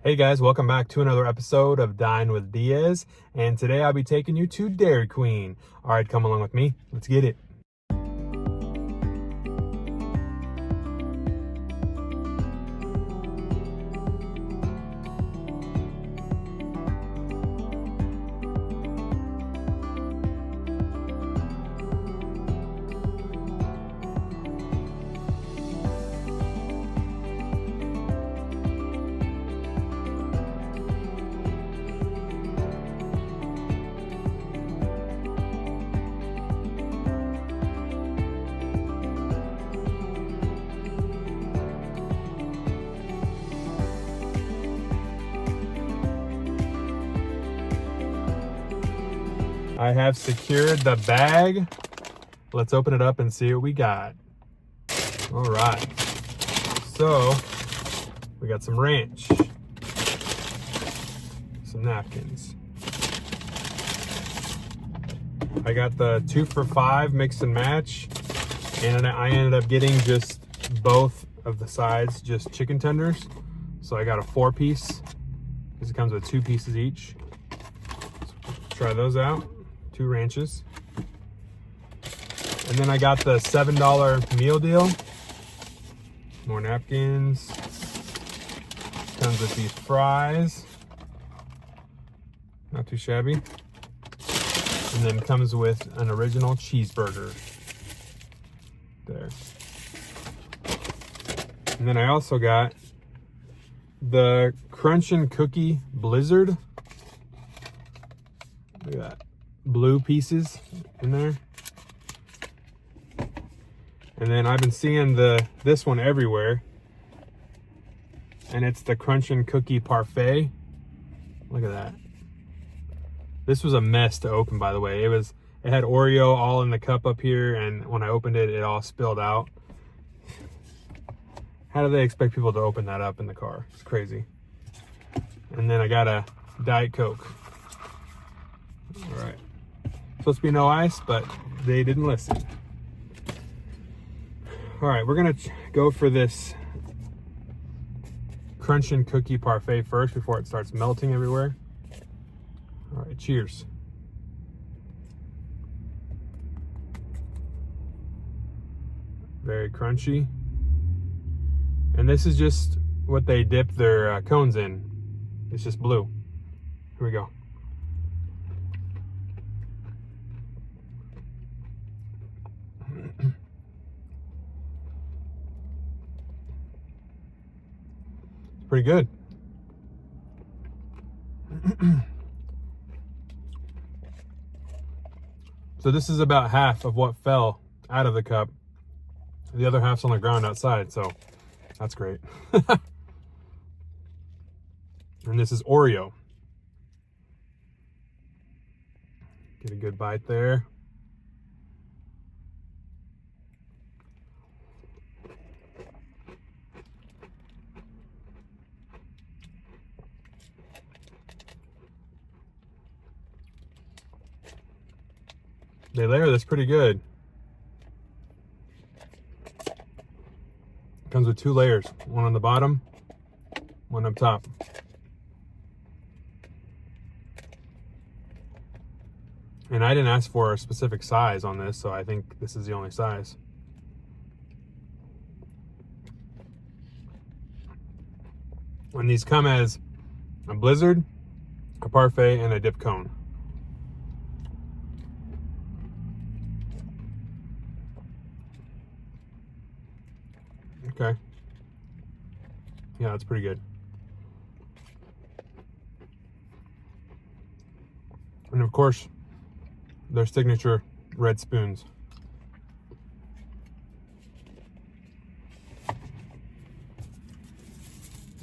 Hey guys, welcome back to another episode of Dine with Diaz, and today I'll be taking you to Dairy Queen. All right, come along with me. Let's get it. I have secured the bag. Let's open it up and see what we got. All right. So, we got some ranch, some napkins. I got the 2 for $5 mix and match, and I ended up getting just both of the sides, just chicken tenders. So I got a 4-piece, because it comes with 2 pieces each. So try those out. 2 ranches. And then I got the $7 meal deal. More napkins. Comes with these fries. Not too shabby. And then comes with an original cheeseburger. There. And then I also got the Crunchin Cookie Blizzard. Look at that. Blue pieces in there. And then I've been seeing this one everywhere, and it's the Crunchin Cookie parfait. Look at that. This was a mess to open, by the way. It had Oreo all in the cup up here, and when I opened it, it all spilled out. How do they expect people to open that up in the car? It's crazy. And then I got a Diet Coke. All right. Supposed to be no ice, but they didn't listen. All right, we're gonna go for this Crunchin Cookie parfait first before it starts melting everywhere. All right, cheers. Very crunchy. And this is just what they dip their cones in. It's just blue. Here we go. Pretty good. So this is about half of what fell out of the cup. The other half's on the ground outside, so that's great. And this is Oreo. Get a good bite there. They layer this pretty good. Comes with 2 layers, one on the bottom, one up top. And I didn't ask for a specific size on this, so I think this is the only size. And these come as a blizzard, a parfait, and a dip cone. Okay. Yeah, that's pretty good. And of course, their signature red spoons.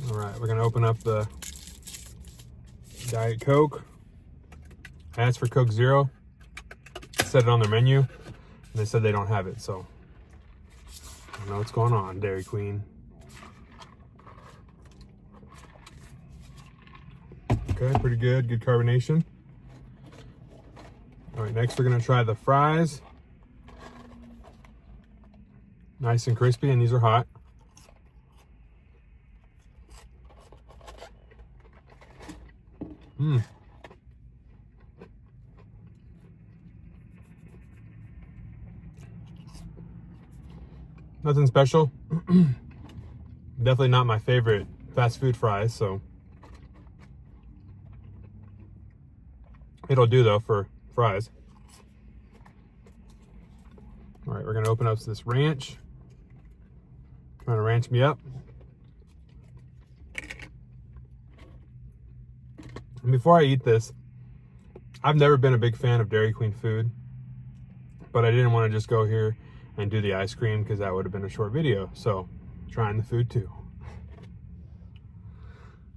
All right, we're gonna open up the Diet Coke. I asked for Coke Zero. Set it on their menu, and they said they don't have it, so I don't know what's going on, Dairy Queen. Okay, pretty good. Good carbonation. All right, next we're gonna try the fries. Nice and crispy, and these are hot. Nothing special. Definitely not my favorite fast food fries, so it'll do though for fries. All right, we're gonna open up this ranch. Trying to ranch me up. And before I eat this, I've never been a big fan of Dairy Queen food, but I didn't want to just go here and do the ice cream because that would have been a short video. So trying the food too.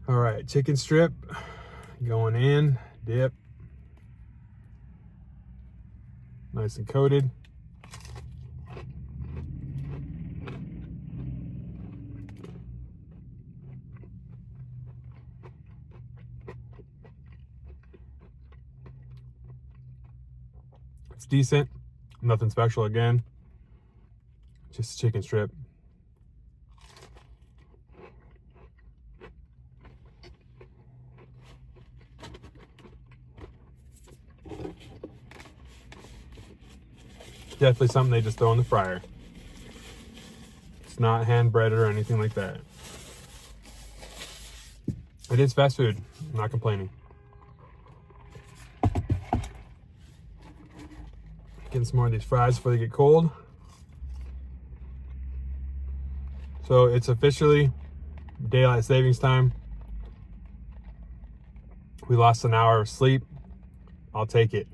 All right, chicken strip going in, dip. Nice and coated. It's decent, nothing special again. Just a chicken strip. Definitely something they just throw in the fryer. It's not hand breaded or anything like that. It is fast food. I'm not complaining. Getting some more of these fries before they get cold. So it's officially daylight savings time. We lost an hour of sleep. I'll take it.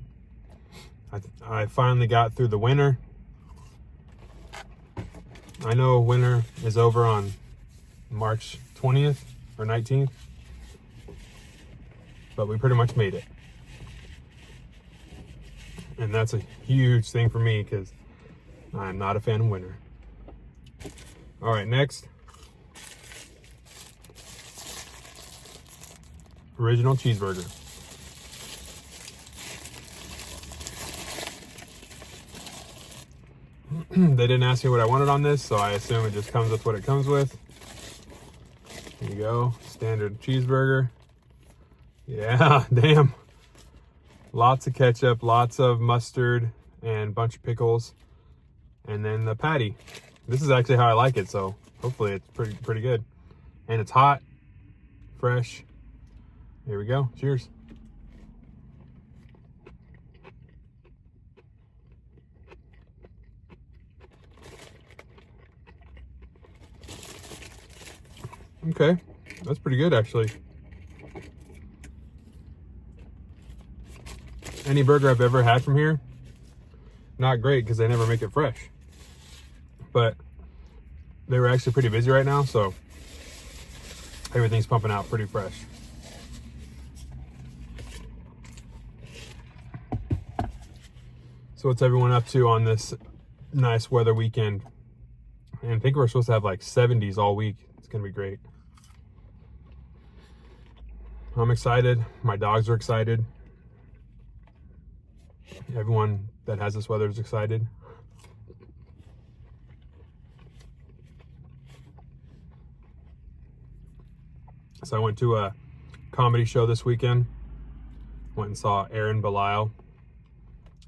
I finally got through the winter. I know winter is over on March 20th or 19th, but we pretty much made it. And that's a huge thing for me because I'm not a fan of winter. All right, next. Original cheeseburger. They didn't ask me what I wanted on this, so I assume it just comes with what it comes with. There you go, standard cheeseburger. Yeah, damn. Lots of ketchup, lots of mustard, and a bunch of pickles. And then the patty. This is actually how I like it, so hopefully it's pretty good. And it's hot, fresh. Here we go, cheers. Okay, that's pretty good actually. Any burger I've ever had from here, not great because they never make it fresh. But they were actually pretty busy right now, so everything's pumping out pretty fresh. So what's everyone up to on this nice weather weekend? And I think we're supposed to have like 70s all week. It's gonna be great. I'm excited. My dogs are excited. Everyone that has this weather is excited. So I went to a comedy show this weekend. Went and saw Aaron Belial.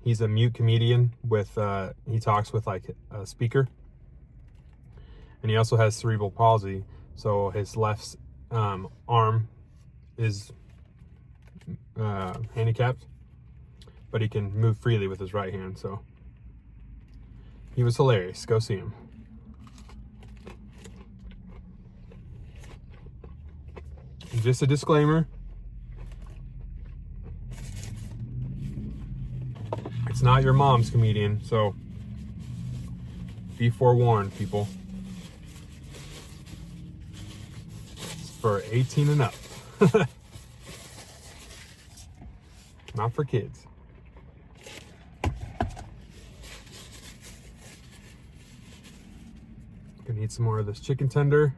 He's a mute comedian with, he talks with like a speaker. And he also has cerebral palsy. So his left arm is handicapped, but he can move freely with his right hand. So he was hilarious. Go see him. And just a disclaimer. It's not your mom's comedian, so be forewarned, people. It's for 18 and up. Not for kids. Gonna eat some more of this chicken tender.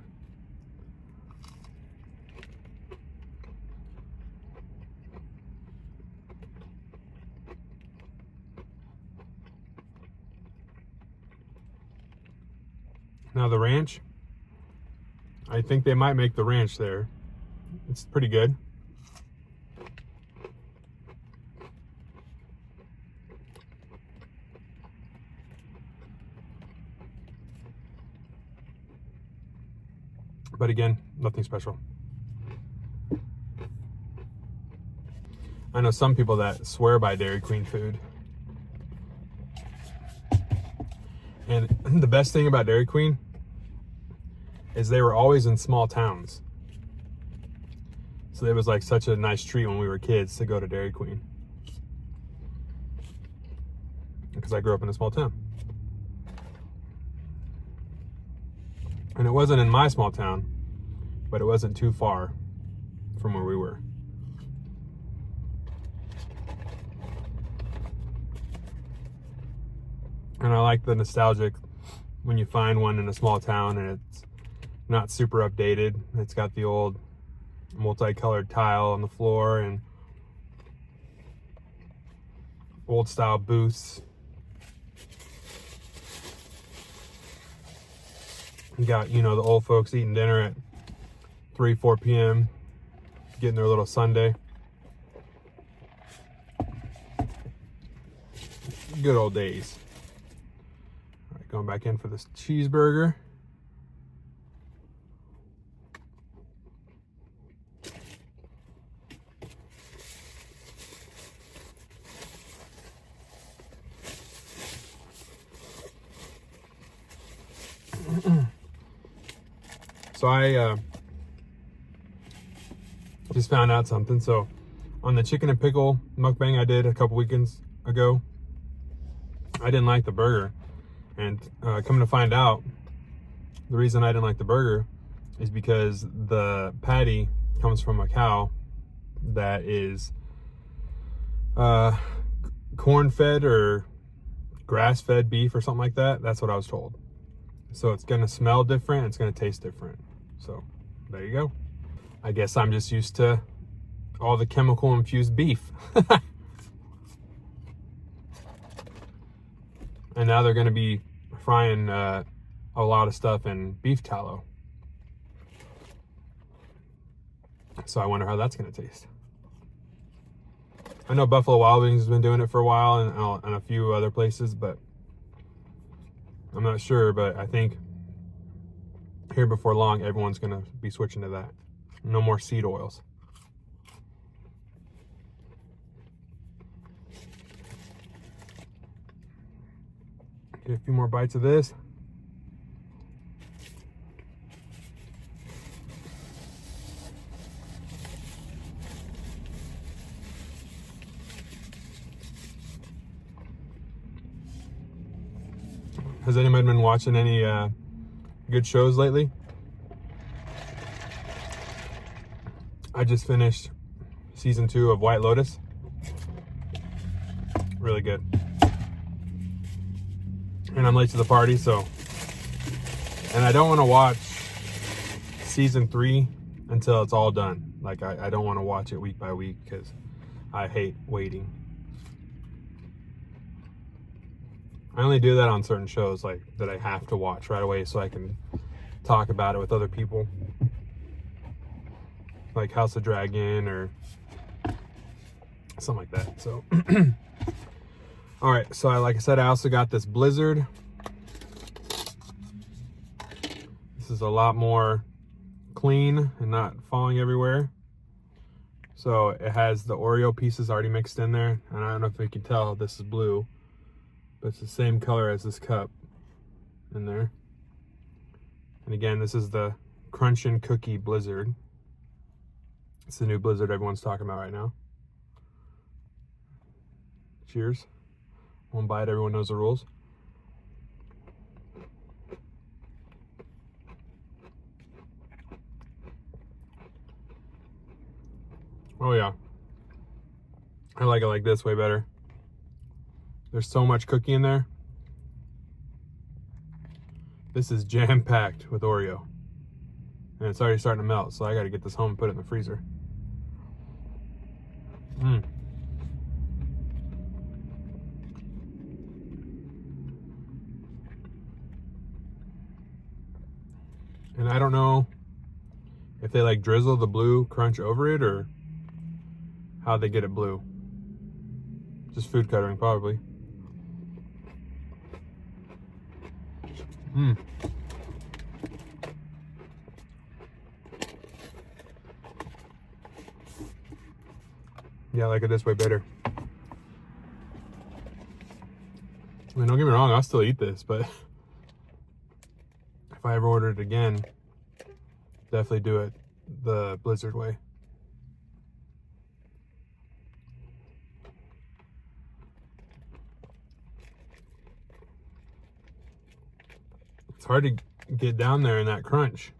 Now the ranch, I think they might make the ranch there. It's pretty good. But again, nothing special. I know some people that swear by Dairy Queen food. And the best thing about Dairy Queen is they were always in small towns. So it was like such a nice treat when we were kids to go to Dairy Queen. Because I grew up in a small town. And it wasn't in my small town, but it wasn't too far from where we were. And I like the nostalgic when you find one in a small town and it's not super updated. It's got the old multicolored tile on the floor and old style booths. You got, you know, the old folks eating dinner at 3-4 p.m. getting their little sundae. Good old days. All right, going back in for this cheeseburger. So I just found out something. So on the chicken and pickle mukbang I did a couple weekends ago, I didn't like the burger. And coming to find out, the reason I didn't like the burger is because the patty comes from a cow that is corn-fed or grass-fed beef or something like that. That's what I was told. So it's gonna smell different, it's gonna taste different. So there you go. I guess I'm just used to all the chemical infused beef. And now they're gonna be frying a lot of stuff in beef tallow. So I wonder how that's gonna taste. I know Buffalo Wild Wings has been doing it for a while and a few other places, but I'm not sure, but I think here before long, everyone's gonna be switching to that. No more seed oils. Get a few more bites of this. Has anybody been watching any good shows lately? I just finished season 2 of White Lotus. Really good. And I'm late to the party, so. And I don't want to watch season 3 until it's all done. Like, I don't want to watch it week by week because I hate waiting. I only do that on certain shows, like, that I have to watch right away so I can talk about it with other people. Like House of Dragon or something like that. So, all right. So, like I said, I also got this Blizzard. This is a lot more clean and not falling everywhere. So it has the Oreo pieces already mixed in there. And I don't know if you can tell, this is blue, but it's the same color as this cup in there. And again, this is the Crunchin Cookie Blizzard. It's the new Blizzard everyone's talking about right now. Cheers. One bite, everyone knows the rules. Oh yeah. I like it like this way better. There's so much cookie in there. This is jam-packed with Oreo. And it's already starting to melt, so I gotta get this home and put it in the freezer. And I don't know if they like drizzle the blue crunch over it or how they get it blue. Just food coloring, probably. Yeah, I like it this way better. I mean, don't get me wrong, I'll still eat this, but if I ever order it again, definitely do it the Blizzard way. It's hard to get down there in that crunch.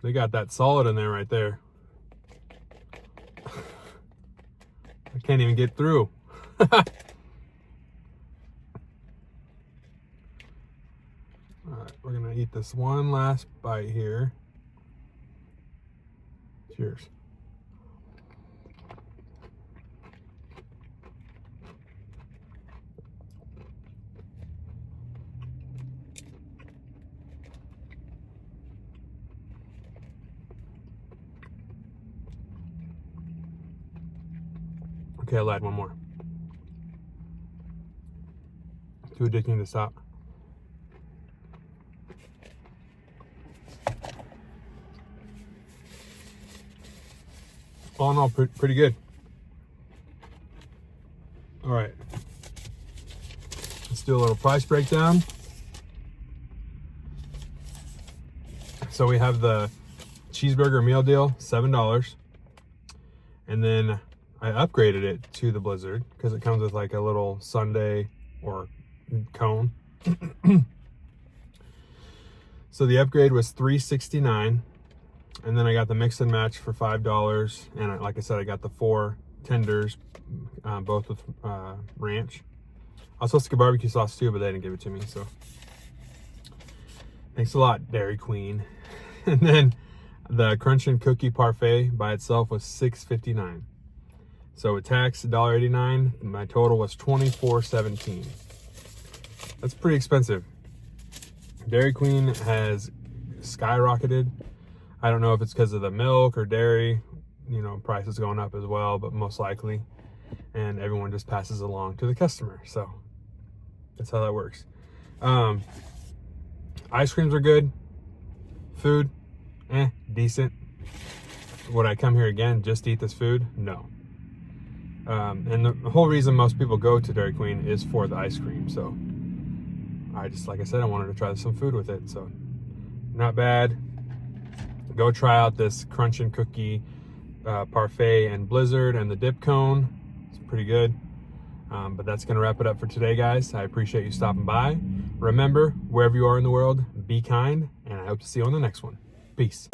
They got that solid in there right there. I can't even get through. All right, we're gonna eat this one last bite here. Cheers. Okay, I'll add one more. Too addicting to stop. All in all, pretty good. All right, let's do a little price breakdown. So we have the cheeseburger meal deal, $7. And then I upgraded it to the Blizzard because it comes with like a little sundae or cone. So the upgrade was $3.69, and then I got the mix and match for $5. And like I said, I got the 4 tenders, both with ranch. I was supposed to get barbecue sauce too, but they didn't give it to me. So thanks a lot, Dairy Queen. And then the Crunchin Cookie parfait by itself was $6.59. So with tax, $1.89. My total was $24.17. That's pretty expensive. Dairy Queen has skyrocketed. I don't know if it's because of the milk or dairy, you know, prices going up as well, but most likely. And everyone just passes along to the customer. So that's how that works. Ice creams are good. Food, decent. Would I come here again just to eat this food? No. And the whole reason most people go to Dairy Queen is for the ice cream. So I just, like I said, I wanted to try some food with it. So not bad. Go try out this Crunchin Cookie parfait and Blizzard and the dip cone. It's pretty good. But that's going to wrap it up for today, guys. I appreciate you stopping by. Remember, wherever you are in the world, be kind, and I hope to see you on the next one. Peace.